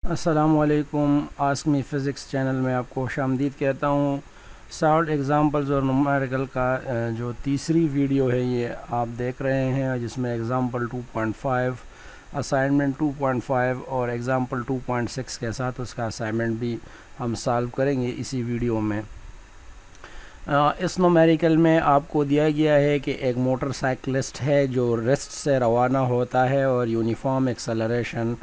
अस्सलामुअलैकुम। Ask me physics channel में आपको खुशामदीद कहता हूँ। सॉल्व एग्ज़ाम्पल्स और न्यूमेरिकल का जो तीसरी वीडियो है ये आप देख रहे हैं, जिसमें एग्ज़ाम्पल 2.5, असाइनमेंट 2.5 और एग्ज़ाम्पल 2.6 के साथ उसका असाइनमेंट भी हम सॉल्व करेंगे इसी वीडियो में। इस न्यूमेरिकल में आपको दिया गया है कि एक मोटरसाइकिलिस्ट है जो रेस्ट से रवाना होता है और uniform acceleration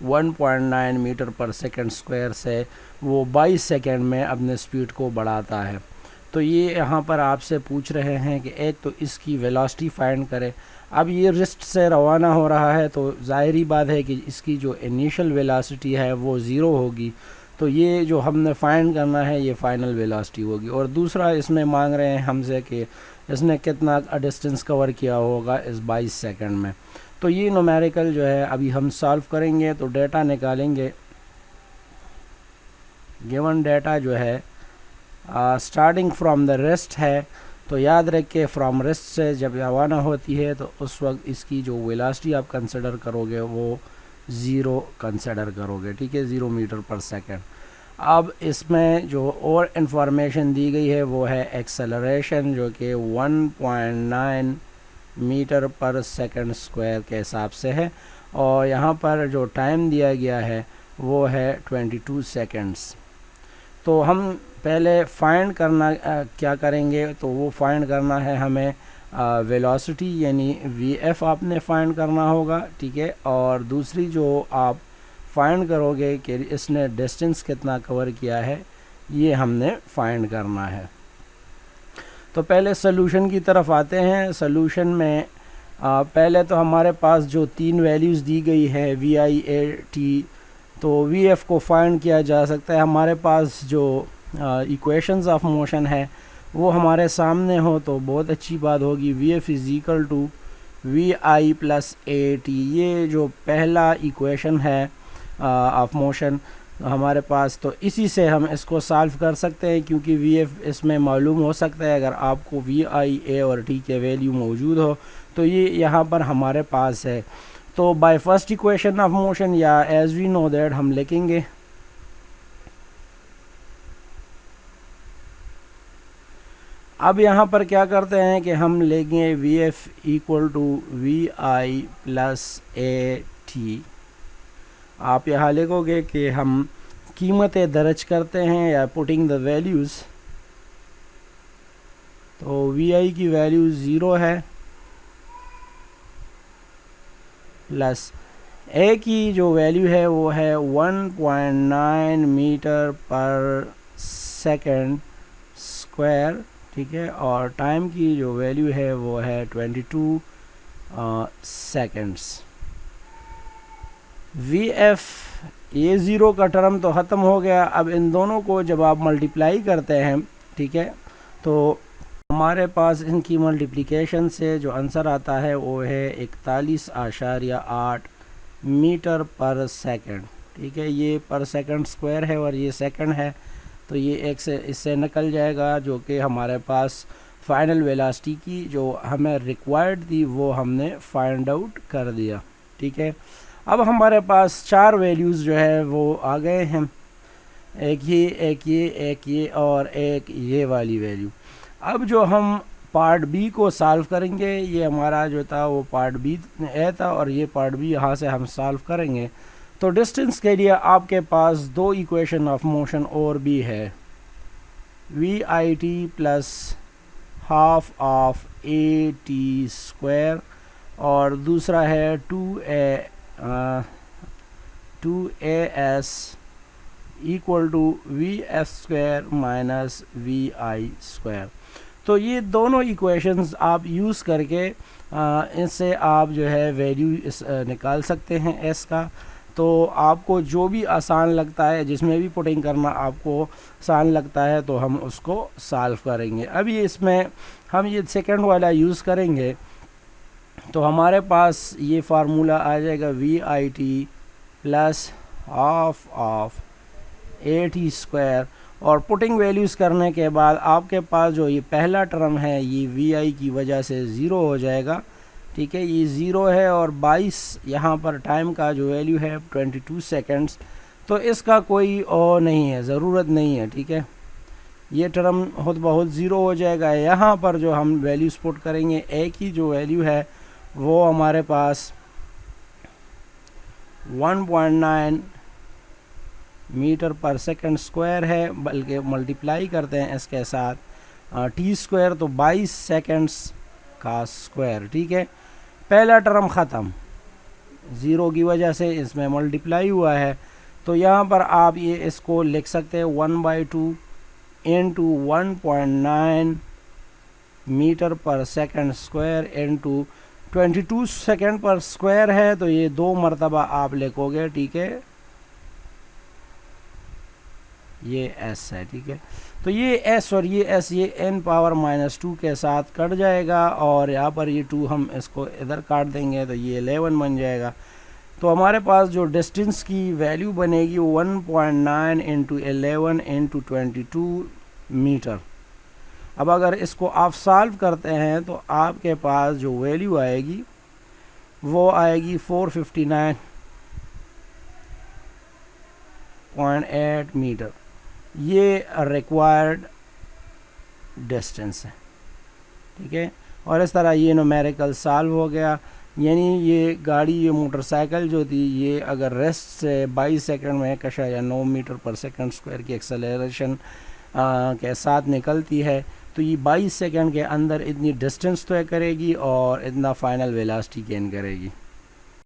1.9 metre per second square से वो 22 सेकंड में अपने स्पीड को बढ़ाता है। तो ये यहाँ पर आपसे पूछ रहे हैं कि एक तो इसकी वेलोसिटी फाइंड करें। अब ये रेस्ट से रवाना हो रहा है तो ज़ाहिरी बात है कि इसकी जो इनिशियल वेलोसिटी है वो ज़ीरो होगी। तो ये जो हमने फाइंड करना है ये फाइनल वेलोसिटी होगी। और दूसरा इसमें मांग रहे हैं हमसे कि इसने कितना डिस्टेंस कवर किया होगा इस 22 सेकंड में। तो ये न्यूमेरिकल जो है अभी हम सॉल्व करेंगे। तो डेटा निकालेंगे। गिवन डेटा जो है स्टार्टिंग फ्रॉम द रेस्ट है, तो याद रखिए फ्रॉम रेस्ट से जब रवाना होती है तो उस वक्त इसकी जो वेलोसिटी आप कंसिडर करोगे वो ज़ीरो कंसिडर करोगे, ठीक है, 0 मीटर पर सेकंड। अब इसमें जो और इन्फॉर्मेशन दी गई है वो है एक्सेलरेशन, जो कि 1.9 मीटर पर सेकंड स्क्वायर के हिसाब से है, और यहाँ पर जो टाइम दिया गया है वो है 22 सेकंड्स। तो हम पहले फाइंड करना क्या करेंगे, तो वो फाइंड करना है हमें वेलोसिटी यानी वी आपने फाइंड करना होगा, ठीक है। और दूसरी जो आप फाइंड करोगे कि इसने डिस्टेंस कितना कवर किया है, ये हमने फाइंड करना है। तो पहले सॉल्यूशन की तरफ आते हैं। सॉल्यूशन में पहले तो हमारे पास जो तीन वैल्यूज़ दी गई है वी आई ए टी, तो वी एफ़ को फाइंड किया जा सकता है। हमारे पास जो इक्वेशंस ऑफ मोशन है वो हमारे सामने हो तो बहुत अच्छी बात होगी। V F is equal to V I plus A T, ये जो पहला इक्वेशन है ऑफ मोशन हमारे पास, तो इसी से हम इसको सॉल्व कर सकते हैं, क्योंकि वी एफ इसमें मालूम हो सकता है। अगर आपको वी आई ए और टी के वैल्यू मौजूद हो तो ये यहाँ पर हमारे पास है। तो by first equation of motion, या एज वी नो दैट, हम लिखेंगे अब यहाँ पर क्या करते हैं कि हम लेंगे V F equal to V I plus A T. आप यहाँ लिखोगे कि हम कीमतें दर्ज करते हैं या पुटिंग द वैल्यूज़। तो वी आई की वैल्यू 0 है, प्लस ए की जो वैल्यू है वो है 1.9 मीटर पर सेकंड स्क्वायर, ठीक है। और टाइम की जो वैल्यू है वो है 22 सेकंड्स। वी एफ, ये ज़ीरो का टर्म तो ख़त्म हो गया। अब इन दोनों को जब आप मल्टीप्लाई करते हैं, ठीक है, तो हमारे पास इनकी मल्टीप्लिकेशन से जो आंसर आता है वो है 41.8 मीटर पर सेकंड, ठीक है। ये पर सेकंड स्क्वायर है और ये सेकंड है, तो ये एक से इससे निकल जाएगा, जो कि हमारे पास फाइनल वेलोसिटी की जो हमें रिक्वायर्ड थी वो हमने फाइंड आउट कर दिया, ठीक है। अब हमारे पास चार वैल्यूज़ जो है वो आ गए हैं, एक ये, एक ये, एक ये और एक ये वाली वैल्यू। अब जो हम पार्ट बी को सॉल्व करेंगे, ये हमारा जो था वो पार्ट बी ए था और ये पार्ट बी यहाँ से हम सॉल्व करेंगे। तो डिस्टेंस के लिए आपके पास दो इक्वेशन ऑफ मोशन और भी है, V I T plus half of A T square, और दूसरा है 2as equal to V F square minus we I square. तो ये दोनों इक्वेशंस आप यूज़ करके इससे आप जो है वैल्यू निकाल सकते हैं एस का। तो आपको जो भी आसान लगता है, जिसमें भी पुटिंग करना आपको आसान लगता है, तो हम उसको सॉल्व करेंगे। अब ये इसमें हम ये सेकंड वाला यूज़ करेंगे, तो हमारे पास ये फार्मूला आ जाएगा V I T plus half of A T square, और पुटिंग वैल्यूज़ करने के बाद आपके पास जो ये पहला टर्म है ये वी आई की वजह से ज़ीरो हो जाएगा, ठीक है। ये ज़ीरो है और 22 यहाँ पर टाइम का जो वैल्यू है 22 सेकंड्स, तो इसका कोई और नहीं है, ज़रूरत नहीं है, ठीक है। ये टर्म खुद बहुत ज़ीरो हो जाएगा। यहाँ पर जो हम वैल्यूज पुट करेंगे, ए की जो वैल्यू है वो हमारे पास 1.9 मीटर पर सेकंड स्क्वायर है, बल्कि मल्टीप्लाई करते हैं इसके साथ टी स्क्वायर, तो 22 सेकंड्स का स्क्वायर, ठीक है। पहला टर्म ख़त्म, ज़ीरो की वजह से इसमें मल्टीप्लाई हुआ है। तो यहाँ पर आप ये इसको लिख सकते हैं 1/2 into 1.9 metre per second square into 22 second पर स्क्वायर है, तो ये 2 मरतबा आप लिखोगे, ठीक है। ये एस है, ठीक है। तो ये एस और ये एस ये n पावर -2 के साथ कट जाएगा, और यहाँ पर ये 2 हम इसको इधर काट देंगे, तो ये 11 बन जाएगा। तो हमारे पास जो डिस्टेंस की वैल्यू बनेगी 1.9 इंटू 11 इंटू 22 मीटर। अब अगर इसको आप सॉल्व करते हैं तो आपके पास जो वैल्यू आएगी वो आएगी 459.8 मीटर। ये रिक्वायर्ड डिस्टेंस है, ठीक है। और इस तरह ये न्यूमेरिकल सॉल्व हो गया। यानी ये गाड़ी, ये मोटरसाइकिल जो थी, ये अगर रेस्ट से 22 सेकंड में कशा या 9 मीटर पर सेकंड स्क्वायर की एक्सेलरेशन के साथ निकलती है, तो ये 22 सेकंड के अंदर इतनी डिस्टेंस तय करेगी और इतना फाइनल वेलोसिटी गेन करेगी।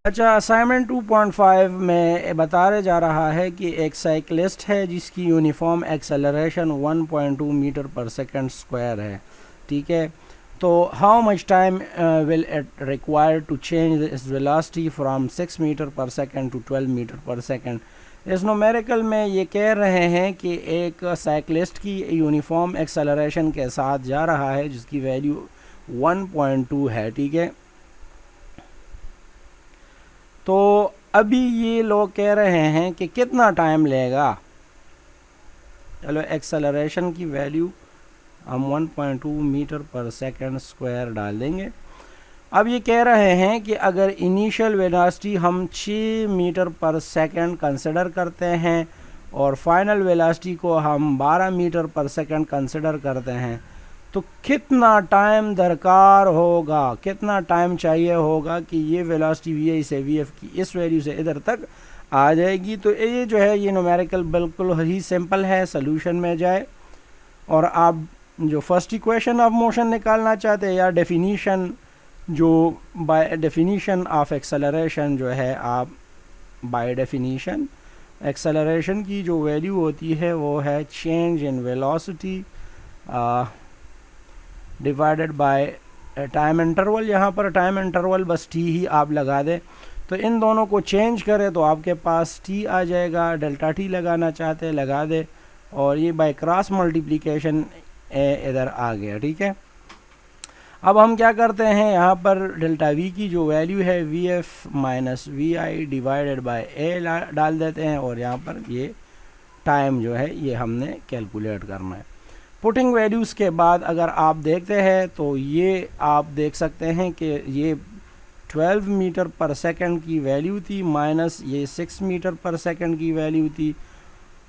अच्छा, असाइनमेंट 2.5 में बताया जा रहा है कि एक साइकिलिस्ट है जिसकी uniform acceleration 1.2 metre per second square है, ठीक है। तो how much time will it require to change इस velocity from 6 metre per second to 12 metre per second. इस न्यूमेरिकल में ये कह रहे हैं कि एक साइकिलिस्ट की यूनिफॉर्म एक्सेलरेशन के साथ जा रहा है जिसकी वैल्यू 1.2 है, ठीक है। तो अभी ये लोग कह रहे हैं कि कितना टाइम लेगा। चलो एक्सेलरेशन की वैल्यू हम 1.2 मीटर पर सेकंड स्क्वायर डाल देंगे। अब ये कह रहे हैं कि अगर इनिशियल वेलोसिटी हम 6 मीटर पर सेकंड कंसिडर करते हैं और फाइनल वेलोसिटी को हम 12 मीटर पर सेकंड कंसिडर करते हैं, तो कितना टाइम दरकार होगा, कितना टाइम चाहिए होगा कि ये वेलोसिटी वी से वी की इस वैल्यू से इधर तक आ जाएगी। तो ये जो है ये न्यूमेरिकल बिल्कुल ही सिंपल है। सॉल्यूशन में जाए और आप जो फर्स्ट इक्वेशन ऑफ मोशन निकालना चाहते हैं या डेफिनीशन, जो बाय डेफिनीशन ऑफ एक्सेलरेशन जो है, आप बाय डेफिनीशन एक्सेलरेशन की जो वैल्यू होती है वो है change in velocity divided by time interval. यहाँ पर टाइम इंटरवल बस टी ही आप लगा दें, तो इन दोनों को चेंज करें तो आपके पास टी आ जाएगा। डेल्टा टी लगाना चाहते हैं लगा दे, और ये बाय क्रॉस मल्टीप्लिकेशन इधर आ गया, ठीक है। अब हम क्या करते हैं, यहाँ पर डेल्टा वी की जो वैल्यू है v f minus we i divided by a डाल देते हैं, और यहाँ पर ये टाइम जो है ये हमने कैलकुलेट करना है। पुटिंग वैल्यूज़ के बाद अगर आप देखते हैं तो ये आप देख सकते हैं कि ये 12 मीटर पर सेकंड की वैल्यू थी, माइनस ये 6 मीटर पर सेकंड की वैल्यू थी,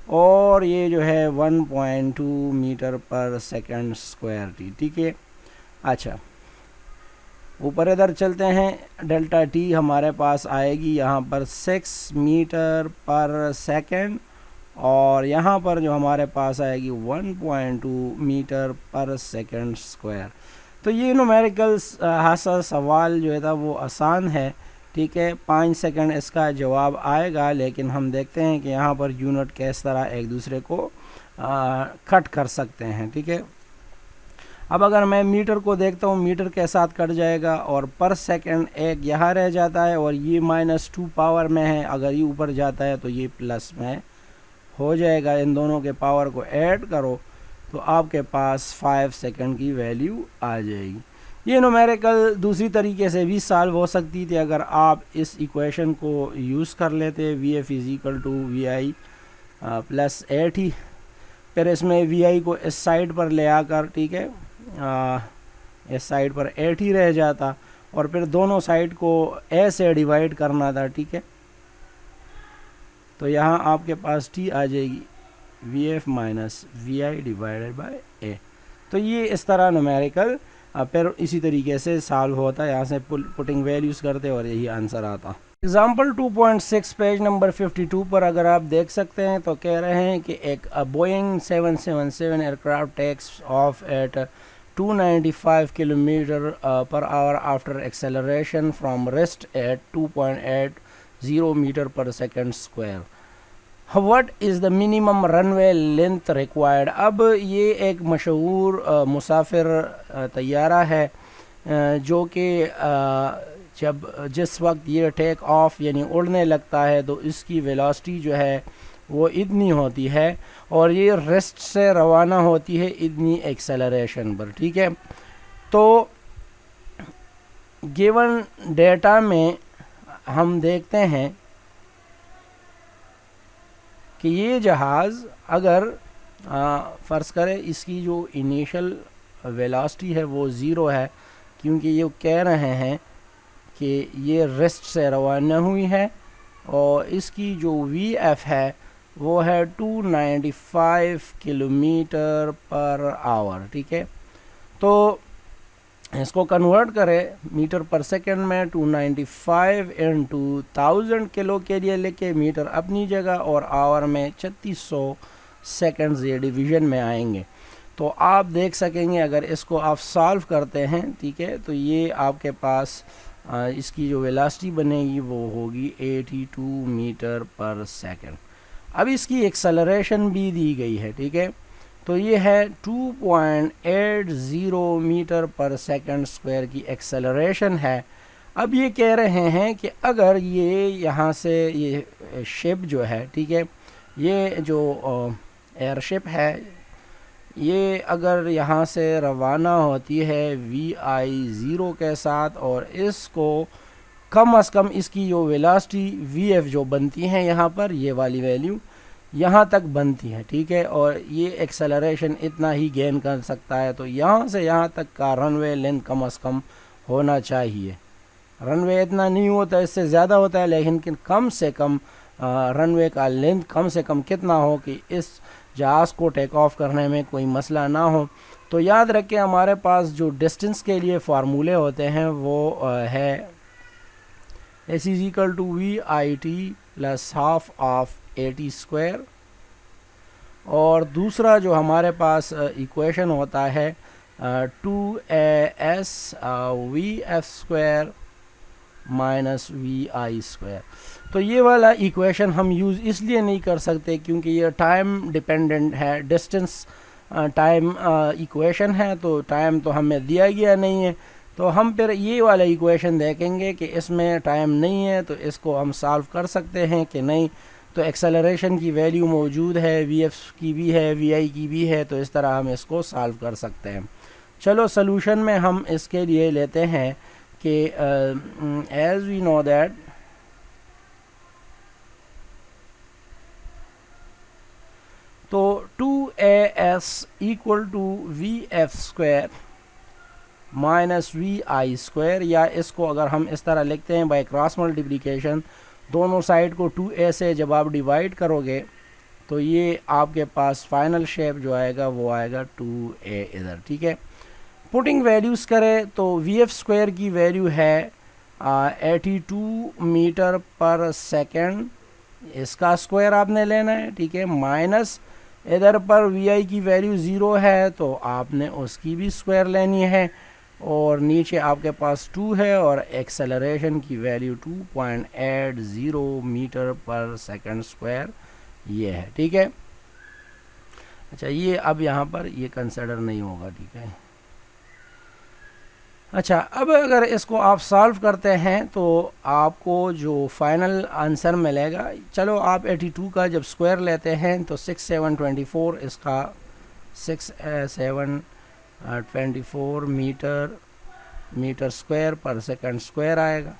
और ये जो है 1.2 मीटर पर सेकंड स्क्वायर थी, ठीक है। अच्छा, ऊपर इधर चलते हैं। डेल्टा टी हमारे पास आएगी यहाँ पर 6 मीटर पर सेकंड, और यहाँ पर जो हमारे पास आएगी 1.2 मीटर पर सेकंड स्क्वायर। तो ये न्यूमेरिकल हासा सवाल जो है था वो आसान है, ठीक है। 5 सेकंड इसका जवाब आएगा, लेकिन हम देखते हैं कि यहाँ पर यूनिट किस तरह एक दूसरे को कट कर सकते हैं, ठीक है। अब अगर मैं मीटर को देखता हूँ, मीटर के साथ कट जाएगा और पर सेकंड एक यहाँ रह जाता है, और ये -2 पावर में है। अगर ये ऊपर जाता है तो ये प्लस में हो जाएगा। इन दोनों के पावर को ऐड करो तो आपके पास 5 सेकंड की वैल्यू आ जाएगी। ये न्यूमेरिकल दूसरी तरीके से भी सॉल्व हो सकती थी अगर आप इस इक्वेशन को यूज़ कर लेते, V F is equal to V I plus 8 ही, फिर इसमें वी आई को इस साइड पर ले आकर, ठीक है, इस साइड पर 8 ही रह जाता, और फिर दोनों साइड को ए से डिवाइड करना था, ठीक है। तो यहाँ आपके पास टी आ जाएगी v f minus we i divided by a. तो ये इस तरह न्यूमेरिकल फिर इसी तरीके से सॉल्व होता है, यहाँ से पुटिंग वैल्यूज़ करते और यही आंसर आता। एग्जाम्पल 2.6 पेज नंबर 52 पर अगर आप देख सकते हैं तो कह रहे हैं कि एक Boeing 777 aircraft takes off at 295 kilometre per hour after acceleration from rest at 2.80 metre per second square. What is the minimum runway length required. अब ये एक मशहूर मुसाफिर तैयारा है जो कि जिस वक्त ये टेक ऑफ यानी उड़ने लगता है तो इसकी वेलोसिटी जो है वो इतनी होती है और ये रेस्ट से रवाना होती है इतनी एक्सेलरेशन पर, ठीक है। तो गिवन डेटा में हम देखते हैं कि ये जहाज़ अगर फ़र्ज़ करें इसकी जो इनिशियल वेलोसिटी है वो ज़ीरो है, क्योंकि ये कह रहे हैं कि ये रेस्ट से रवाना हुई है और इसकी जो वी एफ है वो है 295 किलोमीटर पर आवर, ठीक है। तो इसको कन्वर्ट करें मीटर पर सेकंड में 295 इंटू 1000 किलो के लिए लेके मीटर अपनी जगह और आवर में 3600 सेकंड्स ये डिवीज़न में आएंगे। तो आप देख सकेंगे अगर इसको आप सॉल्व करते हैं, ठीक है, तो ये आपके पास इसकी जो वेलोसिटी बनेगी वो होगी 82 मीटर पर सेकंड। अब इसकी एक्सेलरेशन भी दी गई है, ठीक है, तो ये है 2.80 मीटर पर सेकंड स्क्वायर की एक्सेलरेशन है। अब ये कह रहे हैं कि अगर ये यहाँ से ये शिप जो है, ठीक है, ये जो एयरशिप है ये अगर यहाँ से रवाना होती है VI0 के साथ और इसको कम से कम इसकी जो वेलोसिटी VF जो बनती है यहाँ पर ये वाली वैल्यू यहाँ तक बनती है, ठीक है, और ये एक्सेलरेशन इतना ही गेन कर सकता है। तो यहाँ से यहाँ तक का रनवे लेंथ कम से कम होना चाहिए। रनवे इतना नहीं होता, इससे ज़्यादा होता है, लेकिन कम से कम रनवे का लेंथ कम से कम कितना हो कि इस जहाज़ को टेक ऑफ करने में कोई मसला ना हो। तो याद रखें हमारे पास जो डिस्टेंस के लिए फार्मूले होते हैं वो है S is equal to VIT plus half of AT square, और दूसरा जो हमारे पास इक्वेशन होता है 2AS VF square minus VI square. तो ये वाला इक्वेशन हम यूज़ इसलिए नहीं कर सकते क्योंकि ये टाइम डिपेंडेंट है, डिस्टेंस टाइम इक्वेशन है, तो टाइम तो हमें दिया गया नहीं है। तो हम फिर ये वाला इक्वेशन देखेंगे कि इसमें टाइम नहीं है तो इसको हम सॉल्व कर सकते हैं कि नहीं। तो एक्सेलरेशन की वैल्यू मौजूद है, VF की भी है, VI की भी है, तो इस तरह हम इसको सॉल्व कर सकते हैं। चलो सॉल्यूशन में हम इसके लिए लेते हैं कि एज वी नो दैट तो 2AS equal to VF square minus VI square, या इसको अगर हम इस तरह लिखते हैं बाय क्रॉस मल्टीप्लिकेशन, दोनों साइड को 2A से जब आप डिवाइड करोगे तो ये आपके पास फाइनल शेप जो आएगा वो आएगा 2A इधर, ठीक है। पुटिंग वैल्यूज़ करें तो VF स्क्वायर की वैल्यू है 82 मीटर पर सेकेंड, इसका स्क्वायर आपने लेना है, ठीक है, माइनस इधर पर VI की वैल्यू 0 है तो आपने उसकी भी स्क्वायर लेनी है, और नीचे आपके पास 2 है और एक्सेलरेशन की value 2.80 metre per second square ये है, ठीक है। अच्छा ये अब यहाँ पर ये कंसिडर नहीं होगा, ठीक है। अच्छा अब अगर इसको आप सॉल्व करते हैं तो आपको जो फाइनल आंसर मिलेगा, चलो आप 82 का जब स्क्वायर लेते हैं तो 6724 इसका 6724 metre square per second square आएगा,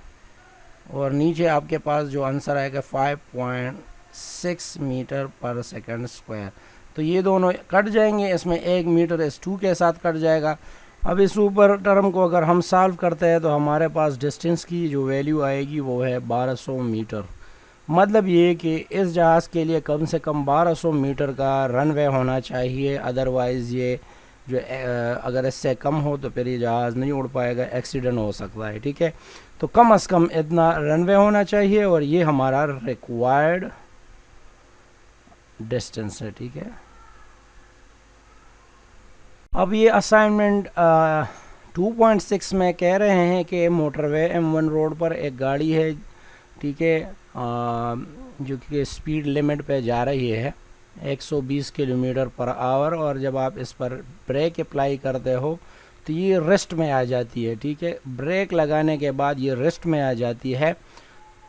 और नीचे आपके पास जो आंसर आएगा 5.6 मीटर पर सेकंड स्क्वायर। तो ये दोनों कट जाएंगे, इसमें 1 मीटर इस 2 के साथ कट जाएगा। अब इस ऊपर टर्म को अगर हम सॉल्व करते हैं तो हमारे पास डिस्टेंस की जो वैल्यू आएगी वो है 1200 मीटर। मतलब ये कि इस जहाज़ के लिए कम से कम 1200 मीटर का रनवे होना चाहिए, अदरवाइज़ ये जो अगर इससे कम हो तो फिर ये जहाज़ नहीं उड़ पाएगा, एक्सीडेंट हो सकता है। ठीक है, तो कम से कम इतना रनवे होना चाहिए और ये हमारा रिक्वायर्ड डिस्टेंस है। ठीक है, अब ये असाइनमेंट 2.6 में कह रहे हैं कि मोटरवे M1 रोड पर एक गाड़ी है, ठीक है, जो कि स्पीड लिमिट पे जा रही है 120 किलोमीटर पर आवर, और जब आप इस पर ब्रेक अप्लाई करते हो तो ये रेस्ट में आ जाती है। ठीक है, ब्रेक लगाने के बाद ये रेस्ट में आ जाती है।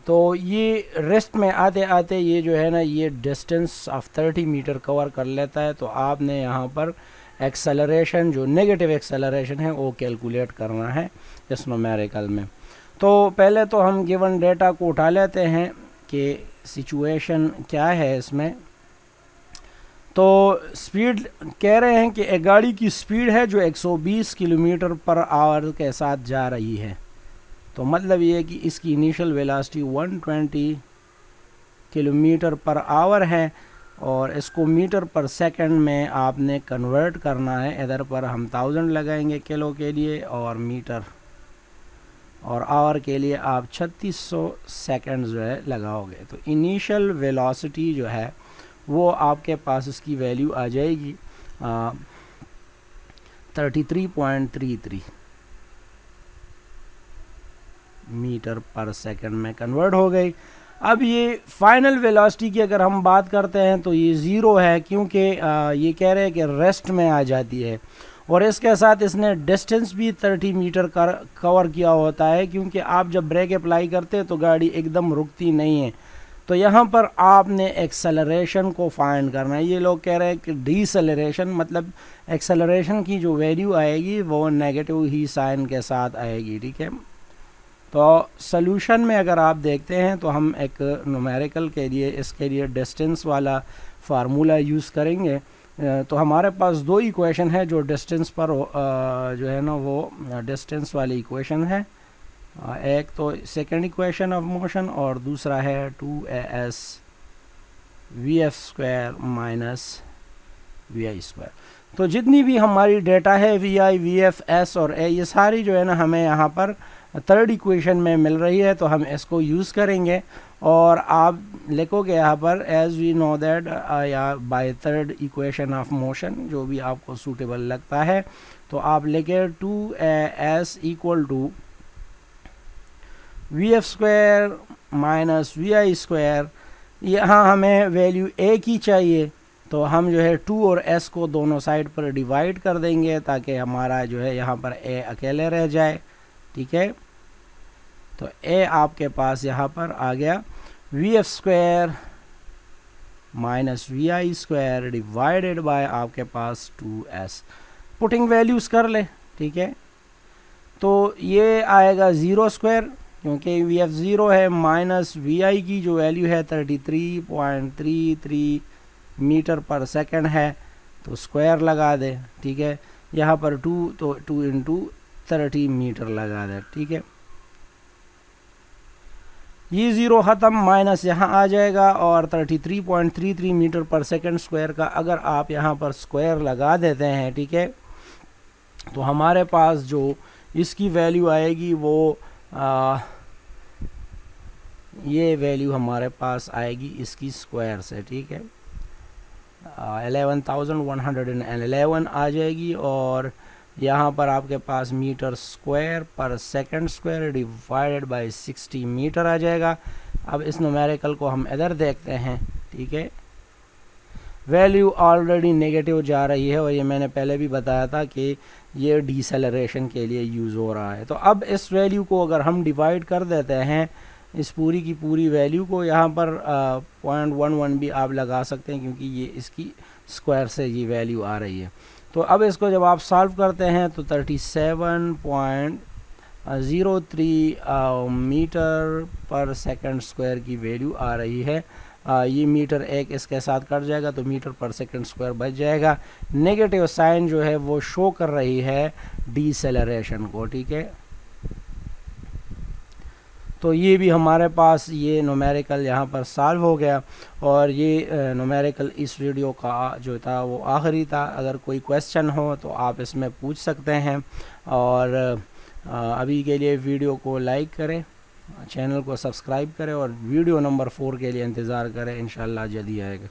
तो ये रेस्ट में आते आते ये जो है ना, ये डिस्टेंस ऑफ 30 मीटर कवर कर लेता है। तो आपने यहाँ पर एक्सेलरेशन, जो नेगेटिव एक्सेलरेशन है, वो कैलकुलेट करना है इस न्यूमेरिकल में। तो पहले तो हम गिवन डेटा को उठा लेते हैं कि सिचुएशन क्या है इसमें। तो स्पीड कह रहे हैं कि एक गाड़ी की स्पीड है जो 120 किलोमीटर पर आवर के साथ जा रही है। तो मतलब ये है कि इसकी initial velocity 120 kilometre per our है और इसको मीटर पर सेकंड में आपने कन्वर्ट करना है। इधर पर हम 1000 लगाएंगे किलो के लिए, और मीटर और आवर के लिए आप 3600 सेकंड जो है लगाओगे। तो इनिशियल वेलोसिटी जो है वो आपके पास इसकी वैल्यू आ जाएगी 33.33 मीटर पर सेकंड में कन्वर्ट हो गई। अब ये फाइनल वेलोसिटी की अगर हम बात करते हैं तो ये ज़ीरो है, क्योंकि ये कह रहे हैं कि रेस्ट में आ जाती है, और इसके साथ इसने डिस्टेंस भी 30 मीटर कवर किया होता है, क्योंकि आप जब ब्रेक अप्लाई करते हैं तो गाड़ी एकदम रुकती नहीं है। तो यहाँ पर आपने एक्सेलरेशन को फाइंड करना है। ये लोग कह रहे हैं कि डीसेलरेशन, मतलब एक्सेलरेशन की जो वैल्यू आएगी वो नेगेटिव ही साइन के साथ आएगी। ठीक है, तो सॉल्यूशन में अगर आप देखते हैं तो हम एक न्यूमेरिकल के लिए इसके लिए डिस्टेंस वाला फार्मूला यूज़ करेंगे। तो हमारे पास दो इक्वेशन है जो डिस्टेंस पर जो है ना वो डिस्टेंस वाली इक्वेशन है। एक तो सेकंड इक्वेशन ऑफ मोशन और दूसरा है 2as vf² माइनस vi²। तो जितनी भी हमारी डेटा है vi, vf, s और a, ये सारी जो है ना हमें यहाँ पर थर्ड इक्वेशन में मिल रही है। तो हम इसको यूज़ करेंगे और आप लिखोगे यहाँ पर एज वी नो दैट, या by third equation of motion, जो भी आपको सूटेबल लगता है। तो आप लिखे 2as equal to vf² minus vi²। यहाँ हमें वैल्यू a की चाहिए, तो हम जो है 2 और s को दोनों साइड पर डिवाइड कर देंगे ताकि हमारा जो है यहाँ पर a अकेले रह जाए। ठीक है, तो a आपके पास यहाँ पर आ गया vf² minus vi² divided by आपके पास 2s। पुटिंग वैल्यूज़ कर ले। ठीक है, तो ये आएगा 0² क्योंकि vf 0 है, माइनस vi की जो वैल्यू है 33.33 मीटर पर सेकंड है, तो स्क्वायर लगा दे। ठीक है, यहाँ पर 2 तो 2 इंटू 30 मीटर लगा दे। ठीक है, ये 0 ख़त्म, माइनस यहाँ आ जाएगा और 33.33 मीटर पर सेकंड स्क्वायर का अगर आप यहाँ पर स्क्वायर लगा देते हैं, ठीक है, तो हमारे पास जो इसकी वैल्यू आएगी वो ये वैल्यू हमारे पास आएगी इसकी स्क्वायर से। ठीक है, 11,111 आ जाएगी, और यहाँ पर आपके पास metre square per second square divided by 60 metre आ जाएगा। अब इस न्यूमेरिकल को हम इधर देखते हैं। ठीक है, वैल्यू ऑलरेडी नेगेटिव जा रही है, और ये मैंने पहले भी बताया था कि ये डीसेलरेशन के लिए यूज़ हो रहा है। तो अब इस वैल्यू को अगर हम डिवाइड कर देते हैं, इस पूरी की पूरी वैल्यू को, यहाँ पर 0.11 भी आप लगा सकते हैं क्योंकि ये इसकी स्क्वायर से ये वैल्यू आ रही है। तो अब इसको जब आप सॉल्व करते हैं तो 37.03 मीटर पर सेकंड स्क्वायर की वैल्यू आ रही है। ये मीटर एक इसके साथ कट जाएगा तो मीटर पर सेकंड स्क्वायर बच जाएगा। नेगेटिव साइन जो है वो शो कर रही है डीसेलरेशन को। ठीक है, तो ये भी हमारे पास ये न्यूमेरिकल यहाँ पर सॉल्व हो गया। और ये न्यूमेरिकल इस वीडियो का जो था वो आखिरी था। अगर कोई क्वेश्चन हो तो आप इसमें पूछ सकते हैं। और अभी के लिए वीडियो को लाइक करें, चैनल को सब्सक्राइब करें और वीडियो नंबर 4 के लिए इंतज़ार करें, इंशाल्लाह जल्दी आएगा।